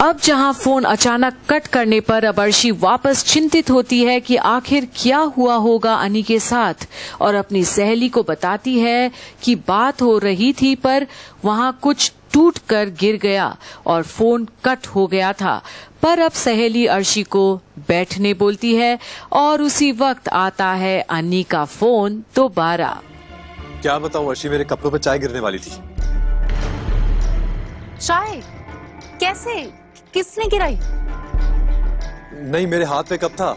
अब जहां फोन अचानक कट करने पर अब अर्शी वापस चिंतित होती है कि आखिर क्या हुआ होगा अनी के साथ, और अपनी सहेली को बताती है कि बात हो रही थी पर वहां कुछ टूट कर गिर गया और फोन कट हो गया था। पर अब सहेली अर्शी को बैठने बोलती है और उसी वक्त आता है अनी का फोन दोबारा। क्या बताऊं अर्शी, मेरे कपड़ों पर चाय गिरने वाली थी। चाय? कैसे? किसने गिराई? नहीं, मेरे हाथ में कप था,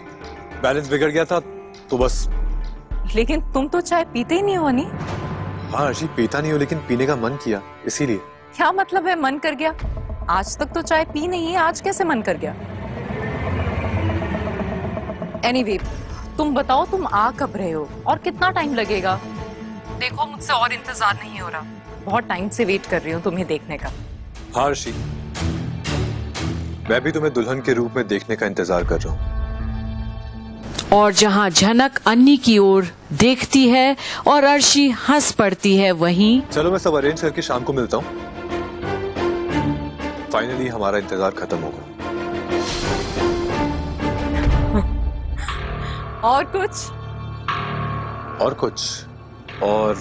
बैलेंस बिगड़ गया था तो बस। लेकिन तुम तो चाय पीते ही नहीं हो नी। हाँ अर्शी, पीता नहीं हो लेकिन पीने का मन किया इसीलिए। क्या मतलब है मन कर गया? आज तक तो चाय पी नहीं है, आज कैसे मन कर गया? एनीवे, तुम बताओ तुम आ कब रहे हो और कितना टाइम लगेगा? देखो मुझसे और इंतजार नहीं हो रहा, बहुत टाइम से वेट कर रही हूँ तुम्हें देखने का। हाँ अर्शी, मैं भी तुम्हें दुल्हन के रूप में देखने का इंतजार कर रहा हूँ। और जहां झनक अन्नी की ओर देखती है और अर्शी हंस पड़ती है, वहीं चलो मैं सब अरेंज करके शाम को मिलता हूँ। फाइनली हमारा इंतजार खत्म होगा। और कुछ? और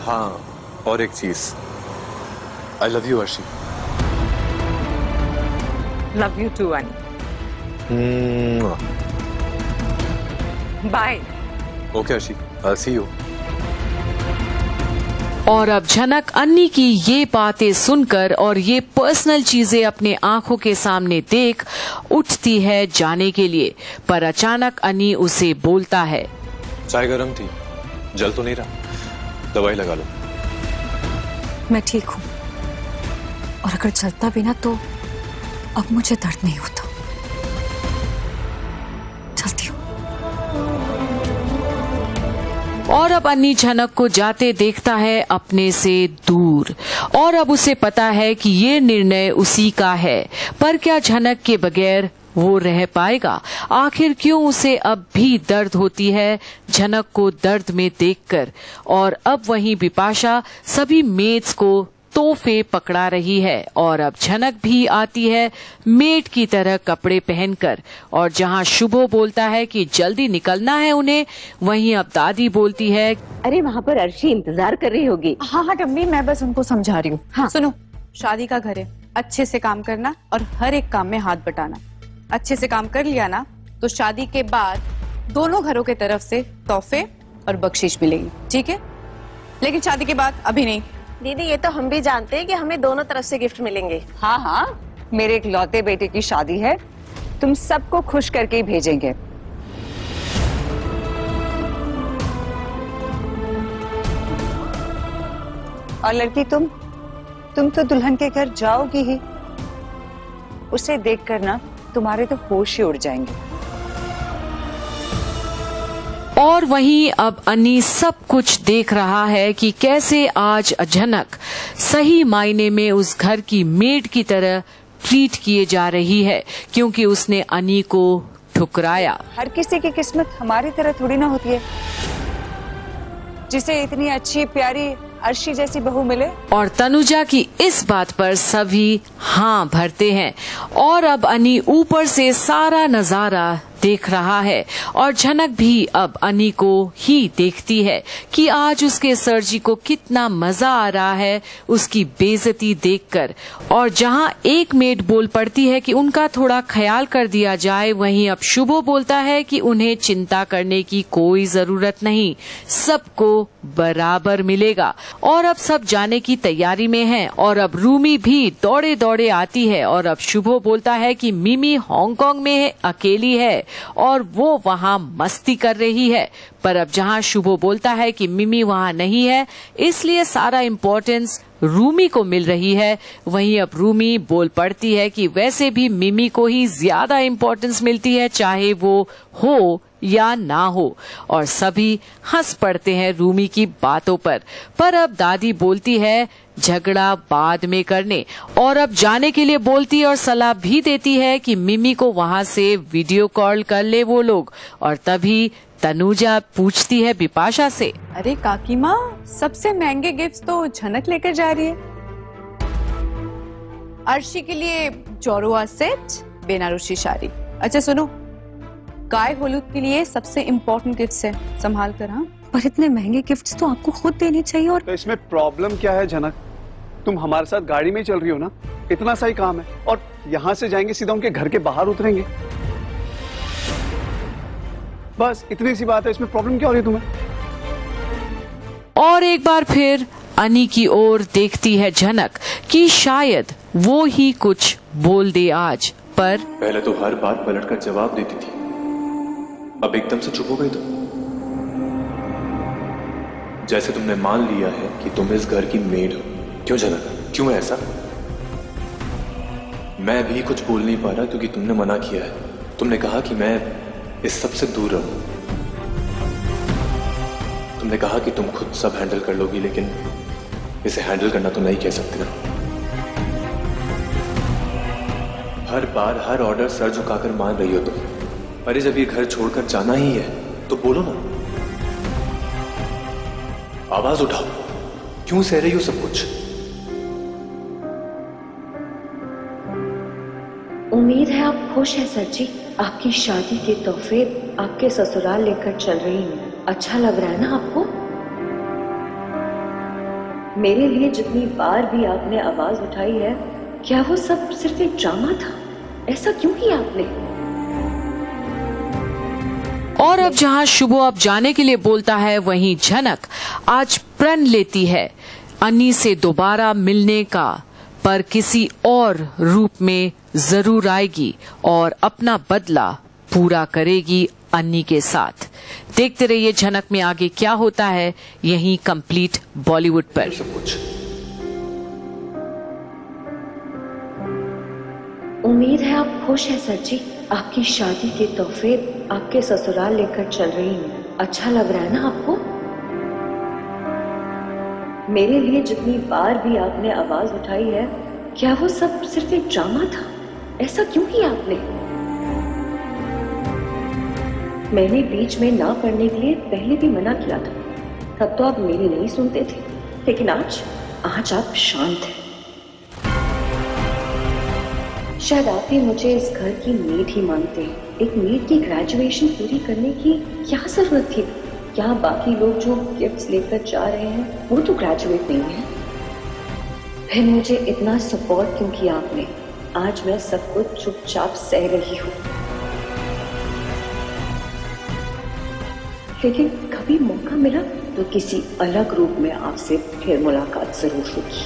हाँ, और एक चीज, I love you Arshi. Love you too Ani. Bye. Okay Arshi, I see you. और अब झनक अन्नी की ये बातें सुनकर और ये पर्सनल चीजें अपने आंखों के सामने देख उठती है जाने के लिए, पर अचानक अन्नी उसे बोलता है, चाय गर्म थी, जल तो नहीं रहा, दवाई लगा लो। मैं ठीक हूँ, और अगर चलता भी ना तो अब मुझे दर्द नहीं होता। चलती हूँ। और अब अन्नी झनक को जाते देखता है अपने से दूर, और अब उसे पता है कि ये निर्णय उसी का है, पर क्या झनक के बगैर वो रह पाएगा? आखिर क्यों उसे अब भी दर्द होती है झनक को दर्द में देखकर? और अब वहीं बिपाशा सभी मेड्स को तोहफे पकड़ा रही है, और अब झनक भी आती है मेड की तरह कपड़े पहनकर। और जहां शुभो बोलता है कि जल्दी निकलना है उन्हें, वहीं अब दादी बोलती है, अरे वहाँ पर अर्शी इंतजार कर रही होगी। हाँ टम्मी, मैं बस उनको समझा रही हूँ। हाँ। सुनो, शादी का घर है, अच्छे से काम करना और हर एक काम में हाथ बटाना। अच्छे से काम कर लिया ना तो शादी के बाद दोनों घरों के तरफ से तोहफे और बख्शीश मिलेगी, ठीक है? लेकिन शादी के बाद अभी नहीं। दीदी ये तो हम भी जानते हैं कि हमें दोनों तरफ से गिफ्ट मिलेंगे। हाँ हाँ, मेरे इकलौते बेटे की शादी है, तुम सबको खुश करके ही भेजेंगे। और लड़की तुम तो दुल्हन के घर जाओगी ही, उसे देखकर ना तुम्हारे तो होश ही उड़ जाएंगे। और वहीं अब अन्नी सब कुछ देख रहा है कि कैसे आज झनक सही मायने में उस घर की मेड की तरह ट्रीट किए जा रही है, क्योंकि उसने अन्नी को ठुकराया। हर किसी की किस्मत हमारी तरह थोड़ी ना होती है, जिसे इतनी अच्छी प्यारी अर्शी जैसी बहू मिले। और तनुजा की इस बात पर सभी हाँ भरते हैं। और अब अन्नी ऊपर से सारा नजारा देख रहा है, और झनक भी अब अन्नी को ही देखती है कि आज उसके सर जी को कितना मजा आ रहा है उसकी बेइज्जती देखकर। और जहां एक मेड बोल पड़ती है कि उनका थोड़ा ख्याल कर दिया जाए, वहीं अब शुभो बोलता है कि उन्हें चिंता करने की कोई जरूरत नहीं, सबको बराबर मिलेगा। और अब सब जाने की तैयारी में हैं, और अब रूमी भी दौड़े दौड़े आती है, और अब शुभो बोलता है कि मिमी हांगकांग में अकेली है और वो वहां मस्ती कर रही है। पर अब जहां शुभो बोलता है कि मिमी वहां नहीं है, इसलिए सारा इम्पोर्टेंस रूमी को मिल रही है, वहीं अब रूमी बोल पड़ती है कि वैसे भी मिमी को ही ज्यादा इम्पोर्टेंस मिलती है, चाहे वो हो या ना हो। और सभी हंस पड़ते हैं रूमी की बातों पर अब दादी बोलती है झगड़ा बाद में करने, और अब जाने के लिए बोलती है और सलाह भी देती है कि मिमी को वहां से वीडियो कॉल कर ले वो लोग। और तभी तनुजा पूछती है बिपाशा से, अरे काकी माँ, सबसे महंगे गिफ्ट्स तो झनक लेकर जा रही है। अर्शी के लिए जोरुआ सेट, बेनारसी साड़ी। अच्छा सुनो, गाय होलूद के लिए सबसे इम्पोर्टेंट गिफ्ट है, संभाल कर। हाँ, पर इतने महंगे गिफ्ट्स तो आपको खुद देने चाहिए। और तो इसमें प्रॉब्लम क्या है जनक? तुम हमारे साथ गाड़ी में ही चल रही हो ना, इतना सा ही काम है। और यहाँ से जाएंगे सीधा उनके घर के बाहर उतरेंगे, बस इतनी सी बात है। इसमें प्रॉब्लम क्या हो रही है तुम्हें? और एक बार फिर अनी की ओर देखती है झनक कि शायद वो ही कुछ बोल दे आज, पर पहले तो हर बार पलटकर जवाब देती थी, अब एकदम से चुप हो गई। तो जैसे तुमने मान लिया है कि तुम इस घर की मेड हो। क्यों जनक, क्यों ऐसा? मैं भी कुछ बोल नहीं पा रहा क्योंकि तुमने मना किया है। तुमने कहा कि मैं इस सब से दूर रहूं। तुमने कहा कि तुम खुद सब हैंडल कर लोगी, लेकिन इसे हैंडल करना तो नहीं कह सकती ना। हर बार हर ऑर्डर सर झुकाकर मान रही हो तुम। अरे जब ये घर छोड़कर जाना ही है तो बोलो ना, आवाज उठाओ। क्यों सह रही हो सब कुछ? उम्मीद है आप खुश हैं सर जी। आपकी शादी के तोहफे आपके ससुराल लेकर चल रही हूँ। अच्छा लग रहा है ना आपको? मेरे लिए जितनी बार भी आपने आवाज उठाई है, क्या वो सब सिर्फ एक ड्रामा था? ऐसा क्यों किया आपने? और अब जहां शुभो अब जाने के लिए बोलता है, वहीं झनक आज प्रण लेती है अनी से दोबारा मिलने का, पर किसी और रूप में जरूर आएगी और अपना बदला पूरा करेगी अन्नी के साथ। देखते रहिए झनक में आगे क्या होता है, यहीं कंप्लीट बॉलीवुड पर। सब कुछ उम्मीद है आप खुश हैं सर जी। आपकी शादी के तोहफे आपके ससुराल लेकर चल रही हूँ। अच्छा लग रहा है ना आपको? मेरे लिए जितनी बार भी आपने आवाज उठाई है, क्या वो सब सिर्फ एक ड्रामा था? ऐसा क्यों किया आपने? मैंने बीच में ना पढ़ने के लिए पहले भी मना किया था, तब तो आप मेरी नहीं सुनते थे, लेकिन आज आप शांत हैं। शायद आप ही मुझे इस घर की नीड ही मानते हैं। एक नीड की ग्रेजुएशन पूरी करने की क्या जरूरत थी? क्या बाकी लोग जो गिफ्ट्स लेकर जा रहे हैं वो तो ग्रेजुएट नहीं है? फिर मुझे इतना सपोर्ट क्यों किया आपने? आज मैं सब कुछ चुपचाप सह रही हूँ, लेकिन कभी मौका मिला तो किसी अलग रूप में आपसे फिर मुलाकात जरूर होगी।